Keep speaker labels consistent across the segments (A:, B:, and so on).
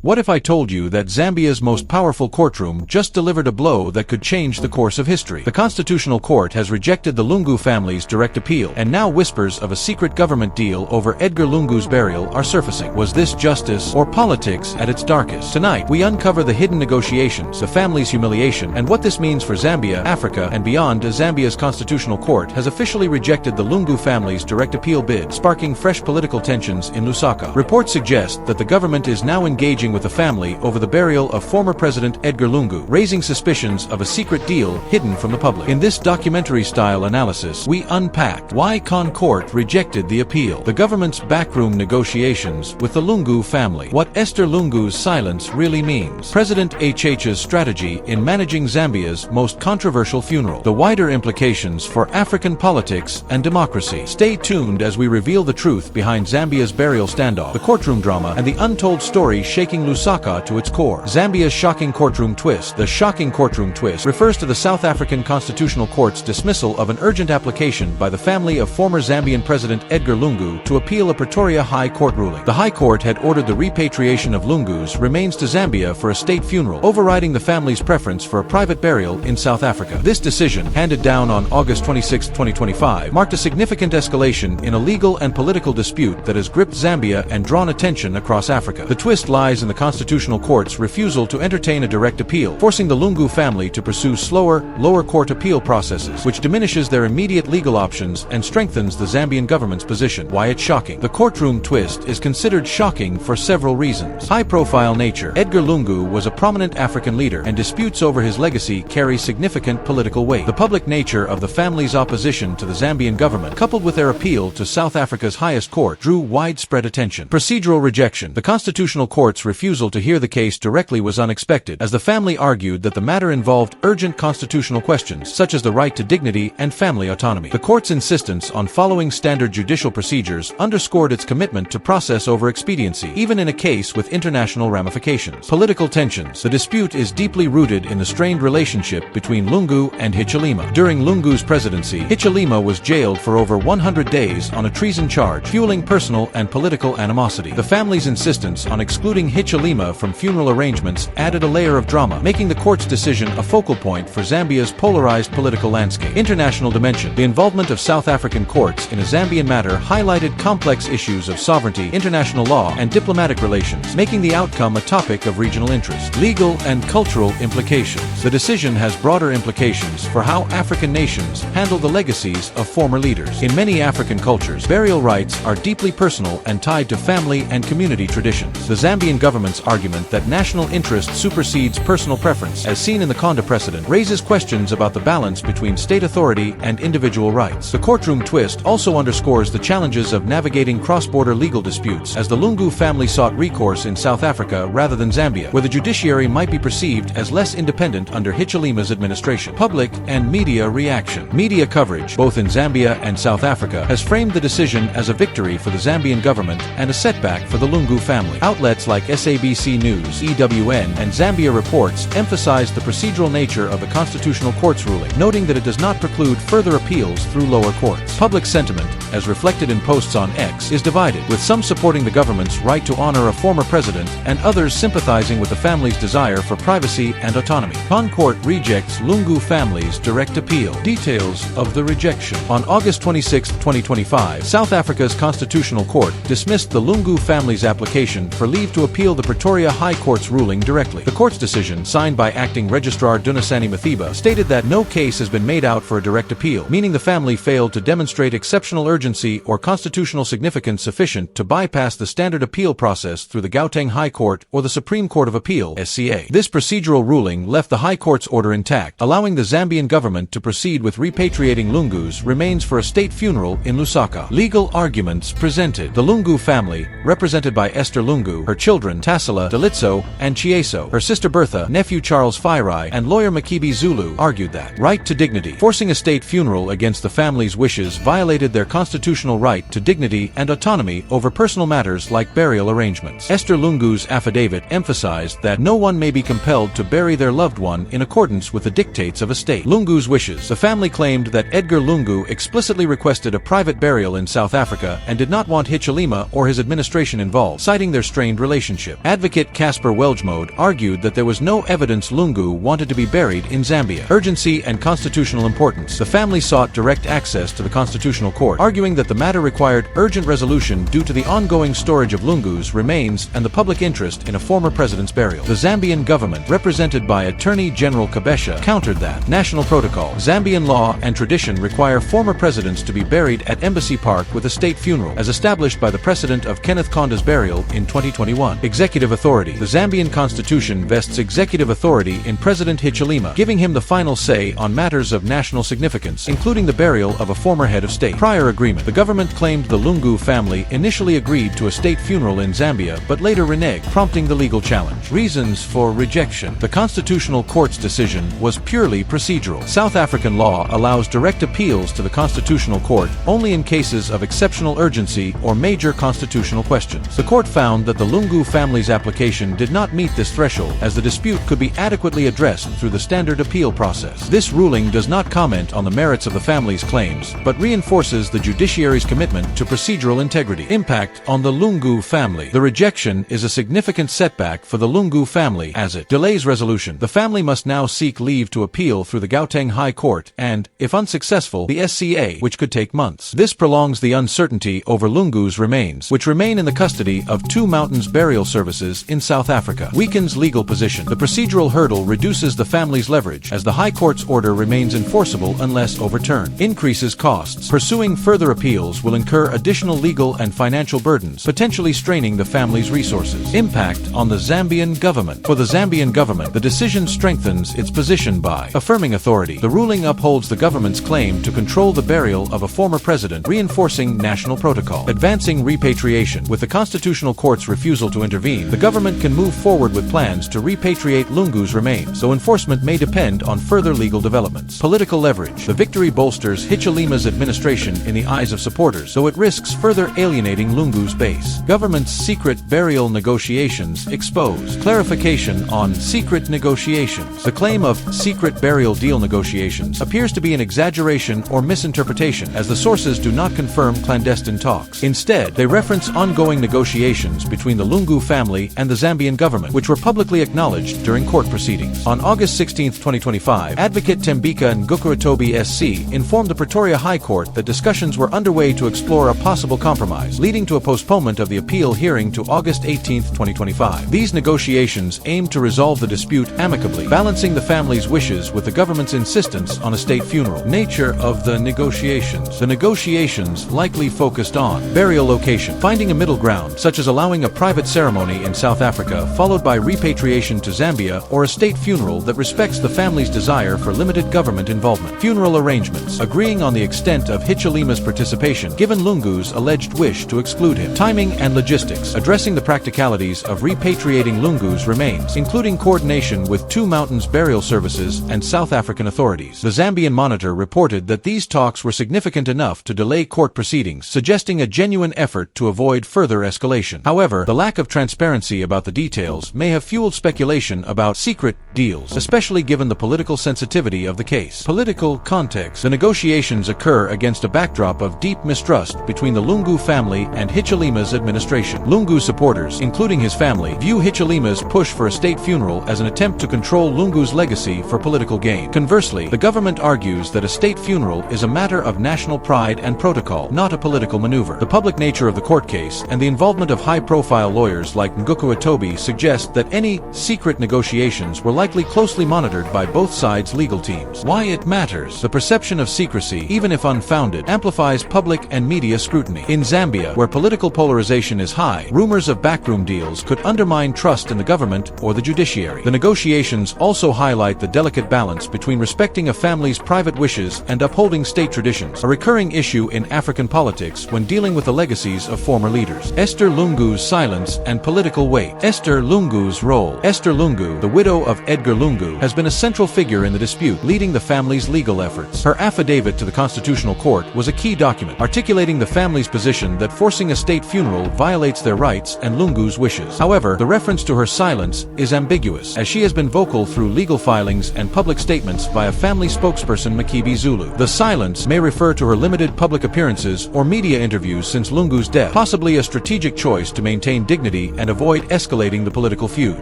A: What if I told you that Zambia's most powerful courtroom just delivered a blow that could change the course of history? The Constitutional Court has rejected the Lungu family's direct appeal, and now whispers of a secret government deal over Edgar Lungu's burial are surfacing. Was this justice or politics at its darkest? Tonight, we uncover the hidden negotiations, the family's humiliation, and what this means for Zambia, Africa, and beyond as Zambia's Constitutional Court has officially rejected the Lungu family's direct appeal bid, sparking fresh political tensions in Lusaka. Reports suggest that the government is now engaging with the family over the burial of former President Edgar Lungu, raising suspicions of a secret deal hidden from the public. In this documentary-style analysis, we unpack why ConCourt rejected the appeal, the government's backroom negotiations with the Lungu family, what Esther Lungu's silence really means, President HH's strategy in managing Zambia's most controversial funeral, the wider implications for African politics and democracy. Stay tuned as we reveal the truth behind Zambia's burial standoff, the courtroom drama, and the untold story shaking Lusaka to its core. Zambia's shocking courtroom twist. The shocking courtroom twist refers to the South African Constitutional Court's dismissal of an urgent application by the family of former Zambian President Edgar Lungu to appeal a Pretoria High Court ruling. The High Court had ordered the repatriation of Lungu's remains to Zambia for a state funeral, overriding the family's preference for a private burial in South Africa. This decision, handed down on August 26, 2025, marked a significant escalation in a legal and political dispute that has gripped Zambia and drawn attention across Africa. The twist lies in the Constitutional Court's refusal to entertain a direct appeal, forcing the Lungu family to pursue slower, lower court appeal processes, which diminishes their immediate legal options and strengthens the Zambian government's position. Why it's shocking. The courtroom twist is considered shocking for several reasons. High-profile nature. Edgar Lungu was a prominent African leader, and disputes over his legacy carry significant political weight. The public nature of the family's opposition to the Zambian government, coupled with their appeal to South Africa's highest court, drew widespread attention. Procedural rejection. The Constitutional Court's refusal to hear the case directly was unexpected, as the family argued that the matter involved urgent constitutional questions, such as the right to dignity and family autonomy. The court's insistence on following standard judicial procedures underscored its commitment to process over expediency, even in a case with international ramifications. Political tensions. The dispute is deeply rooted in the strained relationship between Lungu and Hichilema. During Lungu's presidency, Hichilema was jailed for over 100 days on a treason charge, fueling personal and political animosity. The family's insistence on excluding Hichilema from funeral arrangements added a layer of drama, making the court's decision a focal point for Zambia's polarized political landscape. International dimension. The involvement of South African courts in a Zambian matter highlighted complex issues of sovereignty, international law, and diplomatic relations, making the outcome a topic of regional interest. Legal and cultural implications. The decision has broader implications for how African nations handle the legacies of former leaders. In many African cultures, burial rites are deeply personal and tied to family and community traditions. The Zambian government's argument that national interest supersedes personal preference, as seen in the Conda precedent, raises questions about the balance between state authority and individual rights. The courtroom twist also underscores the challenges of navigating cross-border legal disputes, as the Lungu family sought recourse in South Africa rather than Zambia, where the judiciary might be perceived as less independent under Hichilema's administration. Public and media reaction. Media coverage, both in Zambia and South Africa, has framed the decision as a victory for the Zambian government and a setback for the Lungu family. Outlets like SABC News, EWN, and Zambia Reports emphasized the procedural nature of the Constitutional Court's ruling, noting that it does not preclude further appeals through lower courts. Public sentiment, as reflected in posts on X, is divided, with some supporting the government's right to honor a former president and others sympathizing with the family's desire for privacy and autonomy. ConCourt rejects Lungu family's direct appeal. Details of the rejection. On August 26, 2025, South Africa's Constitutional Court dismissed the Lungu family's application for leave to appeal the Pretoria High Court's ruling directly. The court's decision, signed by Acting Registrar Dunasani Mathiba, stated that no case has been made out for a direct appeal, meaning the family failed to demonstrate exceptional urgency or constitutional significance sufficient to bypass the standard appeal process through the Gauteng High Court or the Supreme Court of Appeal (SCA). This procedural ruling left the High Court's order intact, allowing the Zambian government to proceed with repatriating Lungu's remains for a state funeral in Lusaka. Legal arguments presented. The Lungu family, represented by Esther Lungu, her children Tassila, Dalitso, and Chieso, her sister Bertha, nephew Charles Fairai, and lawyer Makibi Zulu, argued that right to dignity, forcing a state funeral against the family's wishes, violated their constitutional right to dignity and autonomy over personal matters like burial arrangements. Esther Lungu's affidavit emphasized that no one may be compelled to bury their loved one in accordance with the dictates of a state. Lungu's wishes. The family claimed that Edgar Lungu explicitly requested a private burial in South Africa and did not want Hichilema or his administration involved, citing their strained relationship. hardship. Advocate Casper Welgemode argued that there was no evidence Lungu wanted to be buried in Zambia. Urgency and constitutional importance. The family sought direct access to the Constitutional Court, arguing that the matter required urgent resolution due to the ongoing storage of Lungu's remains and the public interest in a former president's burial. The Zambian government, represented by Attorney General Kabesha, countered that national protocol, Zambian law and tradition require former presidents to be buried at Embassy Park with a state funeral, as established by the precedent of Kenneth Kanda's burial in 2021. Executive authority. The Zambian constitution vests executive authority in President Hichilema, giving him the final say on matters of national significance, including the burial of a former head of state. Prior agreement. The government claimed the Lungu family initially agreed to a state funeral in Zambia, but later reneged, prompting the legal challenge. Reasons for rejection. The Constitutional Court's decision was purely procedural. South African law allows direct appeals to the Constitutional Court only in cases of exceptional urgency or major constitutional questions. The court found that the Lungu family's application did not meet this threshold, as the dispute could be adequately addressed through the standard appeal process. This ruling does not comment on the merits of the family's claims, but reinforces the judiciary's commitment to procedural integrity. Impact on the Lungu family. The rejection is a significant setback for the Lungu family as it delays resolution. The family must now seek leave to appeal through the Gauteng High Court and, if unsuccessful, the SCA, which could take months. This prolongs the uncertainty over Lungu's remains, which remain in the custody of Two Mountains Burial Services in South Africa. Weakens legal position. The procedural hurdle reduces the family's leverage, as the High Court's order remains enforceable unless overturned. Increases costs. Pursuing further appeals will incur additional legal and financial burdens, potentially straining the family's resources. Impact on the Zambian government. For the Zambian government, the decision strengthens its position by affirming authority. The ruling upholds the government's claim to control the burial of a former president, reinforcing national protocol. Advancing repatriation. With the Constitutional Court's refusal to intervene, the government can move forward with plans to repatriate Lungu's remains, though enforcement may depend on further legal developments. Political leverage. The victory bolsters Hichilema's administration in the eyes of supporters, though it risks further alienating Lungu's base. Government's secret burial negotiations exposed. Clarification on secret negotiations. The claim of secret burial deal negotiations appears to be an exaggeration or misinterpretation, as the sources do not confirm clandestine talks. Instead, they reference ongoing negotiations between the Lungu family and the Zambian government, which were publicly acknowledged during court proceedings. On August 16, 2025, Advocate Tembika Ngukuratobi SC informed the Pretoria High Court that discussions were underway to explore a possible compromise, leading to a postponement of the appeal hearing to August 18, 2025. These negotiations aimed to resolve the dispute amicably, balancing the family's wishes with the government's insistence on a state funeral. Nature of the negotiations. The negotiations likely focused on burial location, finding a middle ground, such as allowing a private ceremony in South Africa, followed by repatriation to Zambia, or a state funeral that respects the family's desire for limited government involvement. Funeral arrangements. Agreeing on the extent of Hichilema's participation, given Lungu's alleged wish to exclude him. Timing and logistics. Addressing the practicalities of repatriating Lungu's remains, including coordination with Two Mountains Burial Services and South African authorities. The Zambian Monitor reported that these talks were significant enough to delay court proceedings, suggesting a genuine effort to avoid further escalation. However, the lack of transparency about the details may have fueled speculation about secret deals, especially given the political sensitivity of the case. Political context. The negotiations occur against a backdrop of deep mistrust between the Lungu family and Hichilema's administration. Lungu supporters, including his family, view Hichilema's push for a state funeral as an attempt to control Lungu's legacy for political gain. Conversely, the government argues that a state funeral is a matter of national pride and protocol, not a political maneuver. The public nature of the court case and the involvement of high-profile lawyers like Ngukuratobi suggest that any secret negotiations were likely closely monitored by both sides' legal teams. Why it matters. The perception of secrecy, even if unfounded, amplifies public and media scrutiny. In Zambia, where political polarization is high, rumors of backroom deals could undermine trust in the government or the judiciary. The negotiations also highlight the delicate balance between respecting a family's private wishes and upholding state traditions, a recurring issue in African politics when dealing with the legacies of former leaders. Esther Lungu's silence and political weight. Esther Lungu's role. Esther Lungu, the widow of Edgar Lungu, has been a central figure in the dispute, leading the family's legal efforts. Her affidavit to the Constitutional Court was a key document, articulating the family's position that forcing a state funeral violates their rights and Lungu's wishes. However, the reference to her silence is ambiguous, as she has been vocal through legal filings and public statements via family spokesperson Makibi Zulu. The silence may refer to her limited public appearances or media interviews since Lungu's death, possibly a strategic choice to maintain dignity and avoid escalating the political feud.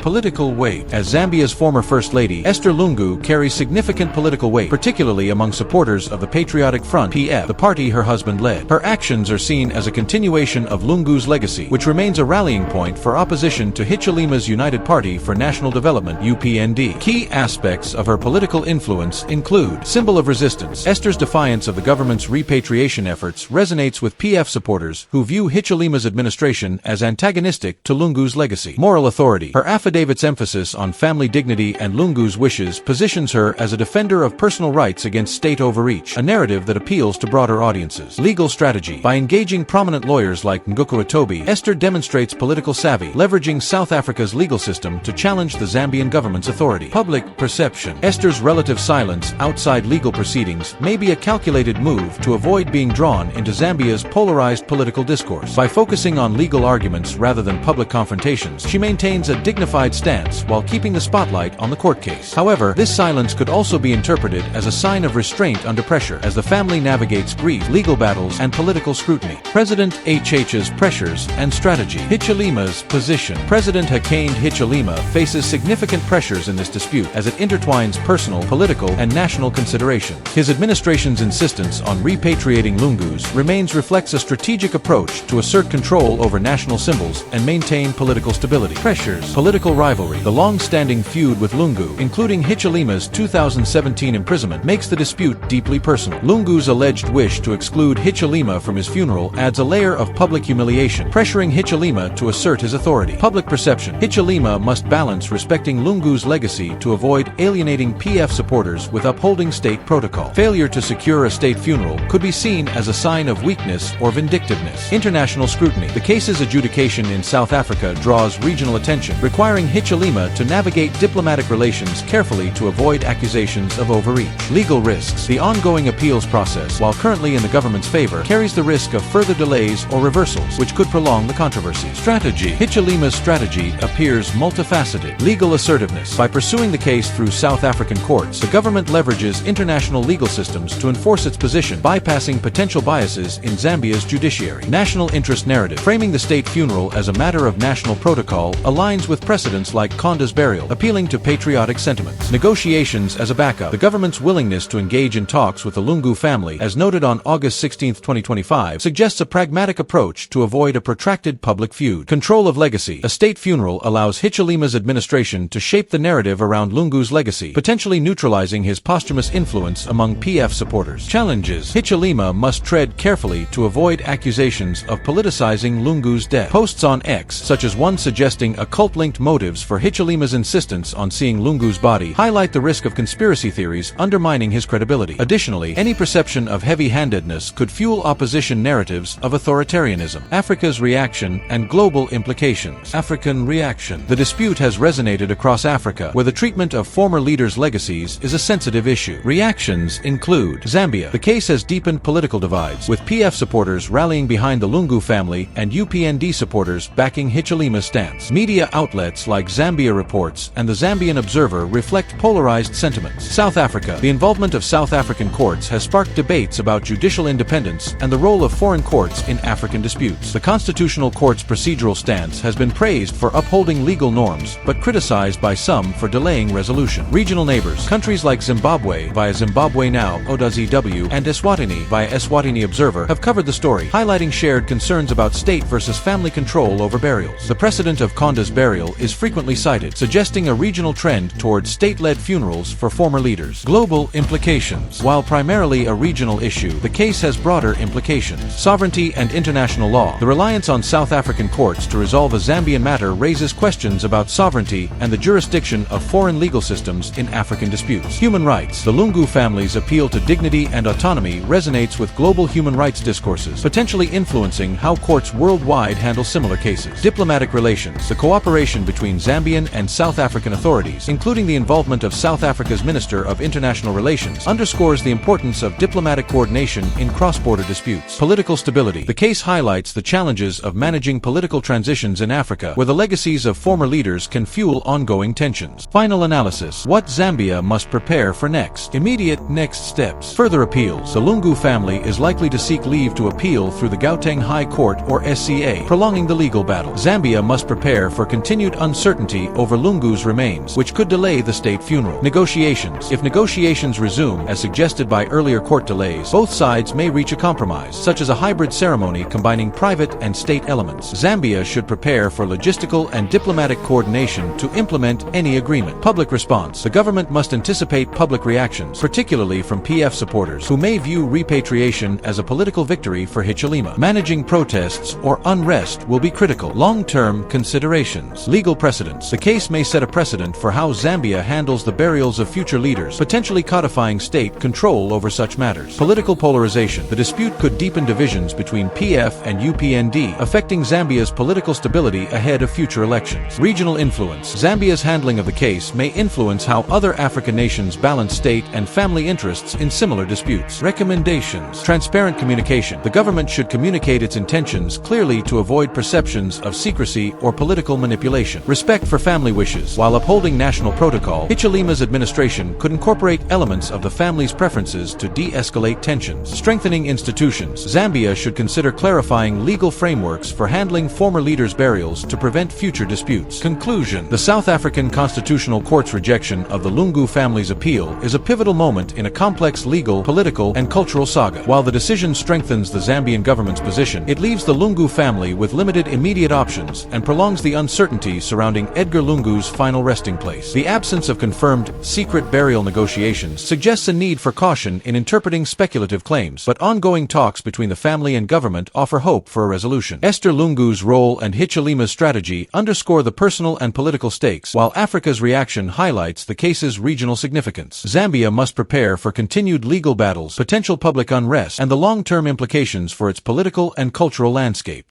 A: Political weight. As Zambia's former First Lady, Esther Lungu carries significant political weight, particularly among supporters of the Patriotic Front (PF), the party her husband led. Her actions are seen as a continuation of Lungu's legacy, which remains a rallying point for opposition to Hichilema's United Party for National Development (UPND). Key aspects of her political influence include: symbol of resistance. Esther's defiance of the government's repatriation efforts resonates with PF supporters who view Hichilema's administration as antagonistic to Lungu's legacy. Moral authority. Her affidavit's emphasis on family dignity and Lungu's wishes positions her as a defender of personal rights against state overreach, a narrative that appeals to broader audiences. Legal strategy. By engaging prominent lawyers like Nguku Atobi, Esther demonstrates political savvy, leveraging South Africa's legal system to challenge the Zambian government's authority. Public perception. Esther's relative silence outside legal proceedings may be a calculated move to avoid being drawn into Zambia's polarized political discourse. By focusing on legal arguments rather than public confrontations, she maintains a dignified stance while keeping the spotlight on the court case. However, this silence could also be interpreted as a sign of restraint under pressure as the family navigates grief, legal battles, and political scrutiny. President HH's pressures and strategy. Hichilema's position. President Hakainde Hichilema faces significant pressures in this dispute as it intertwines personal, political, and national considerations. His administration's insistence on repatriating Lungus reflects a strategic approach to assert control over national symbols and maintain political stability. Pressures. Political rivalry. The long-standing feud with Lungu, including Hichilema's 2017 imprisonment, makes the dispute deeply personal. Lungu's alleged wish to exclude Hichilema from his funeral adds a layer of public humiliation, pressuring Hichilema to assert his authority. Public perception. Hichilema must balance respecting Lungu's legacy to avoid alienating PF supporters with upholding state protocol. Failure to secure a state funeral could be seen as a sign of weakness or vindictiveness. International scrutiny. The case's adjudication in South Africa draws regional attention, requiring Hichilema to navigate diplomatic relations carefully to avoid accusations of overreach. Legal risks. The ongoing appeals process, while currently in the government's favor, carries the risk of further delays or reversals, which could prolong the controversy. Strategy. Hichilema's strategy appears multifaceted. Legal assertiveness. By pursuing the case through South African courts, the government leverages international legal systems to enforce its position, bypassing potential biases in Zambia's judiciary. National interest narrative. Framing the state funeral as a matter of national protocol aligns with precedents like Konda's burial, appealing to patriotic sentiments. Negotiations as a backup. The government's willingness to engage in talks with the Lungu family, as noted on August 16, 2025, suggests a pragmatic approach to avoid a protracted public feud. Control of legacy. A state funeral allows Hichilema's administration to shape the narrative around Lungu's legacy, potentially neutralizing his posthumous influence among PF supporters. Challenges. Hichilema must tread carefully to avoid accusations of politicizing Lungu's death. Posts on X, such as one suggesting occult-linked motives for Hichilema's insistence on seeing Lungu's body, highlight the risk of conspiracy theories undermining his credibility. Additionally, any perception of heavy-handedness could fuel opposition narratives of authoritarianism. Africa's reaction and global implications. African reaction. The dispute has resonated across Africa, where the treatment of former leaders' legacies is a sensitive issue. Reactions include Zambia. The case has deepened political divides, with PF supporters rallying behind the Lungu family and UPND supporters backing Hichilema's stance. Media outlets like Zambia Reports and the Zambian Observer reflect polarized sentiments. South Africa. The involvement of South African courts has sparked debates about judicial independence and the role of foreign courts in African disputes. The Constitutional Court's procedural stance has been praised for upholding legal norms, but criticized by some for delaying resolution. Regional neighbors. Countries like Zimbabwe via Zimbabwe Now, ODAZW, and Eswatini via Eswatini Observer have covered the story, highlighting shared concerns about state versus family control over burials. The precedent of Konda's burial is frequently cited, suggesting a regional trend toward state-led funerals for former leaders. Global implications. While primarily a regional issue, the case has broader implications. Sovereignty and international law. The reliance on South African courts to resolve a Zambian matter raises questions about sovereignty and the jurisdiction of foreign legal systems in African disputes. Human rights. The Lungu family's appeal to dignity and autonomy resonates with global human rights discourses, potentially influencing how courts worldwide handle similar cases. Diplomatic relations. The cooperation between Zambian and South African authorities, including the involvement of South Africa's Minister of International Relations, underscores the importance of diplomatic coordination in cross-border disputes. Political stability. The case highlights the challenges of managing political transitions in Africa, where the legacies of former leaders can fuel ongoing tensions. Final analysis. What Zambia must prepare for next. Immediate next steps. Further appeals. The Lungu family is likely to seek leave to appeal through the Gauteng High Court or SCA, prolonging the legal battle. Zambia must prepare for continued uncertainty over Lungu's remains, which could delay the state funeral. Negotiations. If negotiations resume, as suggested by earlier court delays, both sides may reach a compromise, such as a hybrid ceremony combining private and state elements. Zambia should prepare for logistical and diplomatic coordination to implement any agreement. Public response. The government must anticipate public reactions, particularly from PF supporters, who may view repatriation as a political victory for Hichilema. Managing protests or unrest will be critical. Long-term considerations. Legal precedents. The case may set a precedent for how Zambia handles the burials of future leaders, potentially codifying state control over such matters. Political polarization. The dispute could deepen divisions between PF and UPND, affecting Zambia's political stability ahead of future elections. Regional influence. Zambia's handling of the case may influence how other African nations balance state and family interests in similar disputes. Recommendations. Transparent communication. The government should communicate its intentions clearly to avoid perceptions of secrecy or political manipulation. Respect for family wishes. While upholding national protocol, Hichilema's administration could incorporate elements of the family's preferences to de-escalate tensions. Strengthening institutions. Zambia should consider clarifying legal frameworks for handling former leaders' burials to prevent future disputes. Conclusion. The South African Constitutional Court's rejection of the Lungu family's appeal is a pivotal moment in a complex legal, political, and cultural saga. While the decision strengthens the Zambian government's position, it leaves the Lungu family with limited immediate options and prolongs the uncertainty surrounding Edgar Lungu's final resting place. The absence of confirmed, secret burial negotiations suggests a need for caution in interpreting speculative claims, but ongoing talks between the family and government offer hope for a resolution. Esther Lungu's role and Hichilema's strategy underscore the personal and political stakes, while Africa's reaction highlights the case's regional significance. Zambia must prepare for continued legal battles, potential public unrest, and the long-term implications for its political and cultural landscape.